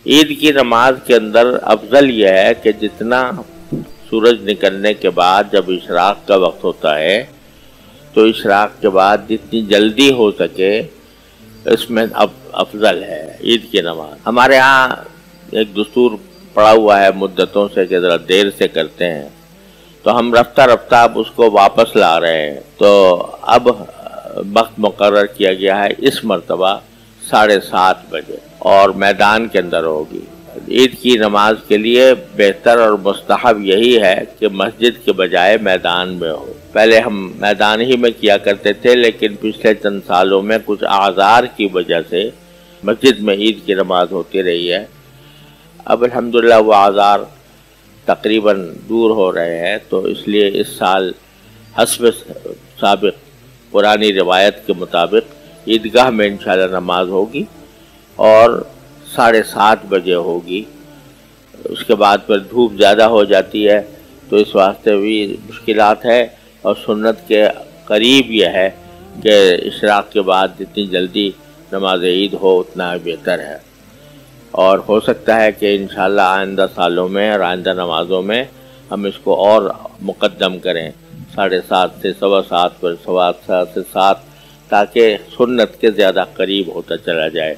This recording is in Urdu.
عید کی نماز کے اندر افضل یہ ہے کہ جتنا سورج نکلنے کے بعد جب اشراق کا وقت ہوتا ہے تو اشراق کے بعد جتنی جلدی ہو سکے اس میں افضل ہے عید کی نماز۔ ہمارے ہاں ایک دستور پڑا ہوا ہے مدتوں سے کہ ذرا دیر سے کرتے ہیں، تو ہم رفتہ رفتہ اب اس کو واپس لا رہے ہیں، تو اب وقت مقرر کیا گیا ہے اس مرتبہ 7:30 بجے اور میدان کے اندر ہوگی۔ عید کی نماز کے لیے بہتر اور مستحب یہی ہے کہ مسجد کے بجائے میدان میں ہو۔ پہلے ہم میدان ہی میں کیا کرتے تھے، لیکن پچھلے چند سالوں میں کچھ اعذار کی وجہ سے مسجد میں عید کی نماز ہوتی رہی ہے۔ اب الحمدللہ وہ اعذار تقریباً دور ہو رہے ہیں، تو اس لیے اس سال حسب سابق پرانی روایت کے مطابق عیدگاہ میں انشاءاللہ نماز ہوگی اور 7:30 بجے ہوگی۔ اس کے بعد پھر دھوپ زیادہ ہو جاتی ہے تو اس واسطے بھی مشکلات ہے، اور سنت کے قریب یہ ہے کہ اشراق کے بعد جتنی جلدی نماز عید ہو اتنا بہتر ہے، اور ہو سکتا ہے کہ انشاءاللہ آئندہ سالوں میں اور آئندہ نمازوں میں ہم اس کو اور مقدم کریں 7:30 سے 7:15 پر 7:15 سے 7، تاکہ سنت کے زیادہ قریب ہوتا چلا جائے۔